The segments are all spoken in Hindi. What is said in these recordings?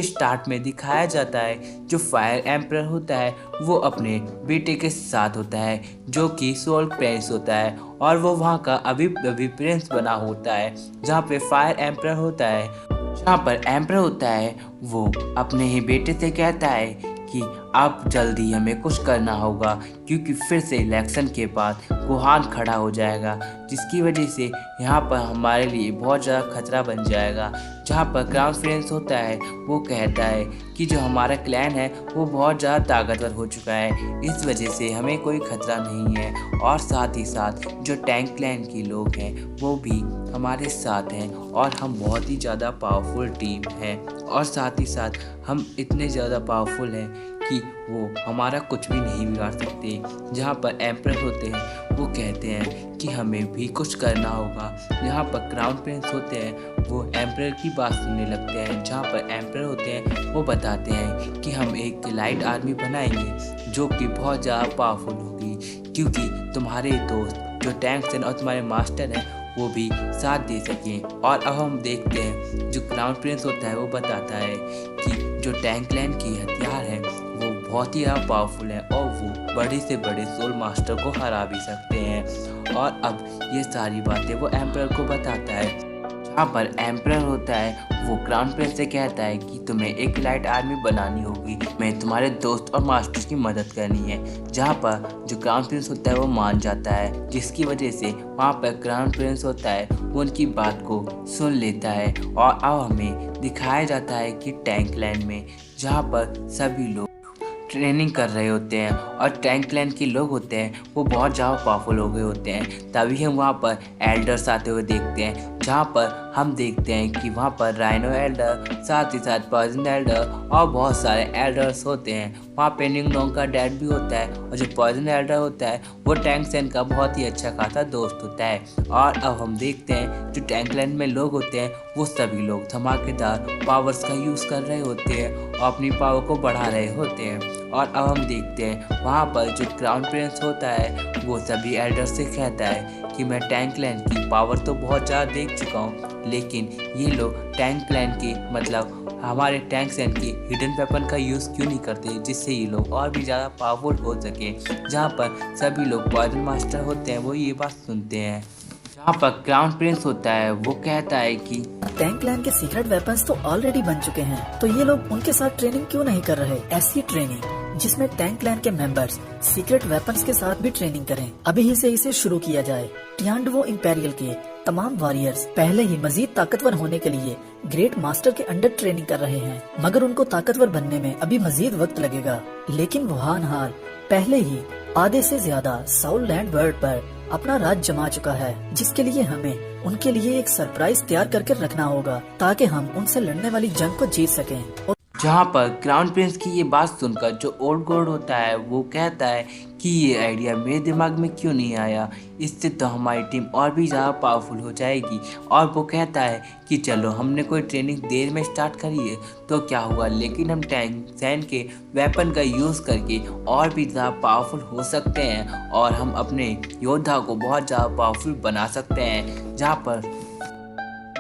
स्टार्ट में दिखाया जाता है जो फायर एम्परर होता है वो अपने बेटे के साथ होता है जो कि सोल प्रिंस होता है और वो वहाँ का अभी अभी प्रिंस बना होता है जहाँ पे फायर एम्परर होता है। जहाँ पर एम्परर होता है वो अपने ही बेटे से कहता है कि अब जल्दी हमें कुछ करना होगा क्योंकि फिर से इलेक्शन के बाद वुहान खड़ा हो जाएगा जिसकी वजह से यहाँ पर हमारे लिए बहुत ज़्यादा खतरा बन जाएगा। जहाँ पर क्राउन प्रिंस होता है वो कहता है कि जो हमारा क्लैन है वो बहुत ज़्यादा ताकतवर हो चुका है, इस वजह से हमें कोई खतरा नहीं है और साथ ही साथ जो टैंक क्लैन के लोग हैं वो भी हमारे साथ हैं और हम बहुत ही ज़्यादा पावरफुल टीम हैं और साथ ही साथ हम इतने ज़्यादा पावरफुल हैं कि वो हमारा कुछ भी नहीं बिगाड़ सकते। जहाँ पर एम्परर होते हैं वो कहते हैं कि हमें भी कुछ करना होगा। जहाँ पर क्राउन प्रिंस होते हैं वो एम्परर की बात सुनने लगते हैं। जहाँ पर एम्परर होते हैं वो बताते हैं कि हम एक लाइट आर्मी बनाएंगे जो कि बहुत ज़्यादा पावरफुल होगी क्योंकि तुम्हारे दोस्त जो टैंक्स हैं और तुम्हारे मास्टर हैं वो भी साथ दे सकें। और अब हम देखते हैं जो क्राउन प्रिंस होता है वो बताता है कि जो टैंक क्लैन की हथियार है वो बहुत ही ज़्यादा पावरफुल है और वो बड़े से बड़े सोल मास्टर को हरा भी सकते हैं। और अब ये सारी बातें वो एम्परर को बताता है। जहाँ पर एम्परर होता है वो क्राउन प्रिंस से कहता है कि तुम्हें एक लाइट आर्मी बनानी होगी, मैं तुम्हारे दोस्त और मास्टर की मदद करनी है। जहाँ पर जो क्राउन प्रिंस होता है वो मान जाता है जिसकी वजह से वहाँ पर क्राउन प्रिंस होता है वो उनकी बात को सुन लेता है। और अब हमें दिखाया जाता है कि टैंक लैंड में जहाँ पर सभी लोग ट्रेनिंग कर रहे होते हैं और टैंक क्लैन के लोग होते हैं वो बहुत ज़्यादा पावरफुल हो गए होते हैं। तभी हम वहाँ पर एल्डर्स आते हुए देखते हैं जहाँ पर हम देखते हैं कि वहाँ पर राइनो एल्डर साथ ही साथ पॉइजन एल्डर और बहुत सारे एल्डर्स होते हैं। वहाँ पे निंग नोंग का डैड भी होता है और जो पॉइजन एल्डर होता है वो टैंक क्लैन का बहुत ही अच्छा खासा दोस्त होता है। और अब हम देखते हैं जो टैंक क्लैन में लोग होते हैं वो सभी लोग धमाकेदार पावर्स का यूज़ कर रहे होते हैं और अपनी पावर को बढ़ा रहे होते हैं। और अब हम देखते हैं वहाँ पर जो क्राउन प्रिंस होता है वो सभी एल्डर्स से कहता है कि मैं टैंक क्लैन की पावर तो बहुत ज़्यादा देख चुका हूँ लेकिन ये लोग टैंक क्लैन की मतलब हमारे टैंक क्लैन की हिडन वेपन का यूज़ क्यों नहीं करते जिससे ये लोग और भी ज़्यादा पावरफुल हो सके। जहाँ पर सभी लोग पॉइजन मास्टर होते हैं वो ये बात सुनते हैं। जहाँ पर क्राउन प्रिंस होता है वो कहता है कि टैंक क्लैन के सीक्रेट वेपन्स तो ऑलरेडी बन चुके हैं तो ये लोग उनके साथ ट्रेनिंग क्यों नहीं कर रहे। ऐसी ट्रेनिंग जिसमें टैंक क्लैन के मेंबर्स सीक्रेट वेपन्स के साथ भी ट्रेनिंग करें, अभी ही से इसे शुरू किया जाए। टियांडवो इंपेरियल के तमाम वॉरियर्स पहले ही मजीद ताकतवर होने के लिए ग्रेट मास्टर के अंडर ट्रेनिंग कर रहे हैं मगर उनको ताकतवर बनने में अभी मजीद वक्त लगेगा। लेकिन वुहान हाल पहले ही आधे से ज्यादा साउल लैंड वर्ल्ड पर अपना राज जमा चुका है जिसके लिए हमें उनके लिए एक सरप्राइज तैयार करके रखना होगा ताकि हम उनसे लड़ने वाली जंग को जीत सकें। जहाँ पर क्राउन प्रिंस की ये बात सुनकर जो ओल्ड गॉड होता है वो कहता है कि ये आइडिया मेरे दिमाग में क्यों नहीं आया, इससे तो हमारी टीम और भी ज़्यादा पावरफुल हो जाएगी। और वो कहता है कि चलो हमने कोई ट्रेनिंग देर में स्टार्ट करी है तो क्या हुआ, लेकिन हम टैंक सैन के वेपन का यूज़ करके और भी ज़्यादा पावरफुल हो सकते हैं और हम अपने योद्धा को बहुत ज़्यादा पावरफुल बना सकते हैं। जहाँ पर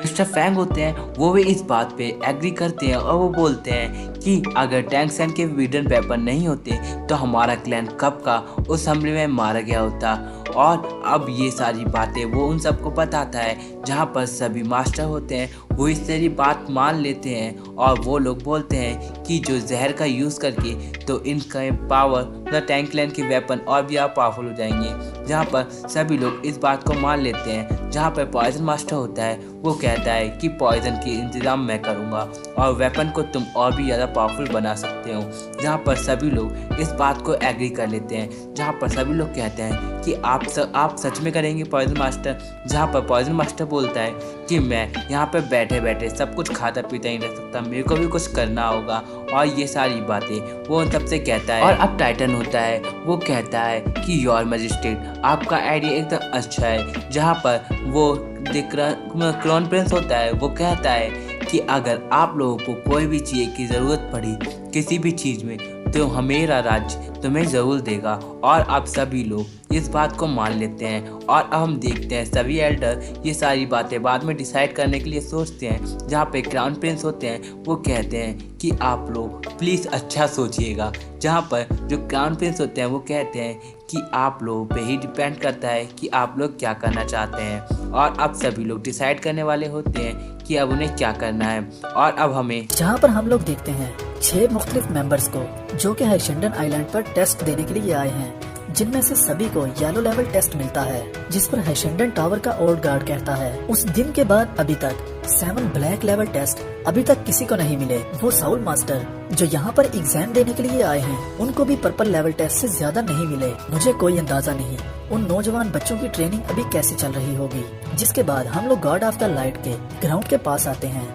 मिस्टर फैंग होते हैं वो भी इस बात पे एग्री करते हैं और वो बोलते हैं कि अगर टैंक सैन के हिडन वेपन नहीं होते तो हमारा क्लैन कब का उस हमले में मारा गया होता। और अब ये सारी बातें वो उन सबको बताता है। जहाँ पर सभी मास्टर होते हैं वो इस सारी बात मान लेते हैं और वो लोग बोलते हैं कि जो जहर का यूज़ करके तो इनका पावर द टैंक क्लैन के वेपन और भी आप पावरफुल हो जाएंगे। जहाँ पर सभी लोग इस बात को मान लेते हैं। जहाँ पर पॉइजन मास्टर होता है वो कहता है कि पॉइजन की इंतज़ाम मैं करूँगा और वेपन को तुम और भी ज़्यादा पावरफुल बना सकते हो। जहाँ पर सभी लोग इस बात को एग्री कर लेते हैं। जहाँ पर सभी लोग कहते हैं कि आप सच में करेंगे पॉइजन मास्टर। जहाँ पर पॉइजन मास्टर बोलता है कि मैं यहाँ पर बैठे बैठे सब कुछ खाता पीता ही रह सकता, मेरे को भी कुछ करना होगा। और ये सारी बातें वो उन सबसे कहता है। और अब टाइटन होता है वो कहता है कि योर मैजेस्टी आपका आइडिया एकदम अच्छा है। जहाँ पर वो क्राउन प्रिंस होता है वो कहता है कि अगर आप लोगों को कोई भी चीज़ की ज़रूरत पड़ी किसी भी चीज़ में तो हमेरा राज्य तुम्हें ज़रूर देगा। और अब सभी लोग इस बात को मान लेते हैं। और अब हम देखते हैं सभी एल्डर ये सारी बातें बाद में डिसाइड करने के लिए सोचते हैं। जहाँ पे क्राउन प्रिंस होते हैं वो कहते हैं कि आप लोग प्लीज़ अच्छा सोचिएगा। जहाँ पर जो क्राउन प्रिंस होते हैं वो कहते हैं कि आप लोगों पे ही डिपेंड करता है कि आप लोग क्या करना चाहते हैं। और अब सभी लोग डिसाइड करने वाले होते हैं कि अब उन्हें क्या करना है। और अब हमें जहाँ पर हम लोग देखते हैं 6 मुख्तलिफ मेंबर्स को जो कि हैशेंडन आइलैंड पर टेस्ट देने के लिए आए हैं, जिनमें से सभी को येलो लेवल टेस्ट मिलता है जिस पर हैशेंडन टावर का ओल्ड गार्ड कहता है उस दिन के बाद अभी तक 7 ब्लैक लेवल टेस्ट अभी तक किसी को नहीं मिले। वो साउल मास्टर जो यहाँ पर एग्जाम देने के लिए आए हैं उनको भी पर्पल लेवल टेस्ट से ज्यादा नहीं मिले। मुझे कोई अंदाजा नहीं उन नौजवान बच्चों की ट्रेनिंग अभी कैसे चल रही होगी। जिसके बाद हम लोग गॉड ऑफ द लाइट के ग्राउंड के पास आते हैं।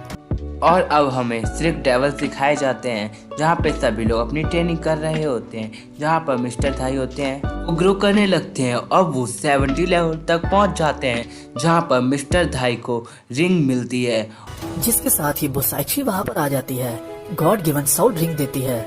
और अब हमें सिर्फ डेवल्स दिखाए जाते हैं जहाँ पे सभी लोग अपनी ट्रेनिंग कर रहे होते हैं। जहाँ पर मिस्टर थाई होते हैं वो ग्रो करने लगते हैं और वो 70 लेवल तक पहुँच जाते हैं। जहाँ पर मिस्टर थाई को रिंग मिलती है जिसके साथ ही बुसाइची वहाँ पर आ जाती है, गॉड गिवन साउल रिंग देती है।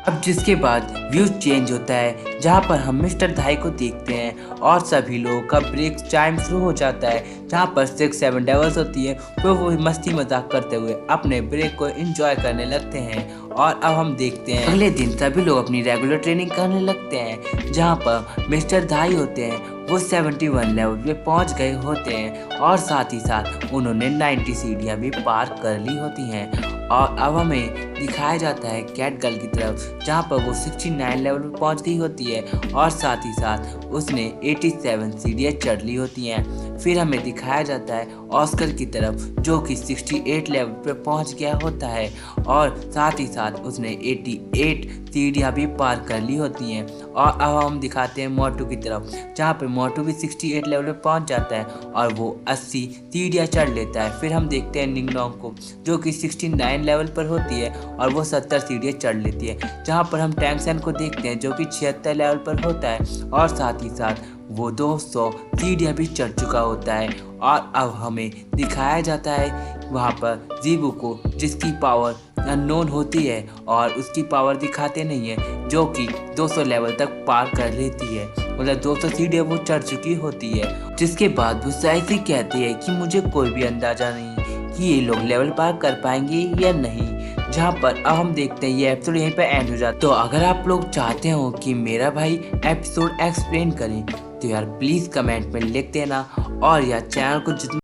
अब जिसके बाद व्यू चेंज होता है जहाँ पर हम मिस्टर धाई को देखते हैं और सभी लोगों का ब्रेक टाइम शुरू हो जाता है। जहाँ पर 6-7 डेवल्स होती है वो मस्ती मजाक करते हुए अपने ब्रेक को एंजॉय करने लगते हैं। और अब हम देखते हैं अगले दिन सभी लोग अपनी रेगुलर ट्रेनिंग करने लगते हैं। जहाँ पर मिस्टर धाई होते हैं वो 71 लेवल पे पहुँच गए होते हैं और साथ ही साथ उन्होंने 90 सीढ़ियाँ भी पार कर ली होती हैं। और अब हमें दिखाया जाता है कैट गर्ल की तरफ जहाँ पर वो 69 लेवल पर पहुँच गई होती है और साथ ही साथ उसने 87 सीढ़ियाँ चढ़ ली होती हैं। फिर हमें दिखाया जाता है ऑस्कर की तरफ जो कि 68 लेवल पर पहुँच गया होता है और साथ ही साथ उसने 88 सीढ़ियाँ भी पार कर ली होती हैं। और अब हम दिखाते हैं मोटू की तरफ जहाँ पे मोटू भी 68 लेवल पर पहुँच जाता है और वो 80 सीढ़ियाँ चढ़ लेता है। फिर हम देखते हैं निंगनोंग को जो कि 69 लेवल पर होती है और वो 70 सीढ़ियाँ चढ़ लेती है। जहाँ पर हम टैंक्सन को देखते हैं जो कि 76 लेवल पर होता है और साथ ही साथ वो 200 सीढ़ियाँ भी चढ़ चुका होता है। और अब हमें दिखाया जाता है वहाँ पर जीबू को जिसकी पावर अननोन होती है और उसकी पावर दिखाते नहीं है जो कि 200 लेवल तक पार कर लेती है, मतलब 200 सीढ़ियाँ वो चढ़ चुकी होती है। जिसके बाद वो ऐसे कहती है कि मुझे कोई भी अंदाज़ा नहीं कि ये लोग लेवल पार कर पाएंगे या नहीं। जहाँ पर अब हम देखते हैं ये एपिसोड यहीं पर एंड हो जाता है। तो अगर आप लोग चाहते हो कि मेरा भाई एपिसोड एक्सप्लेन करें तो यार प्लीज़ कमेंट में लिख देना और यार चैनल को जितना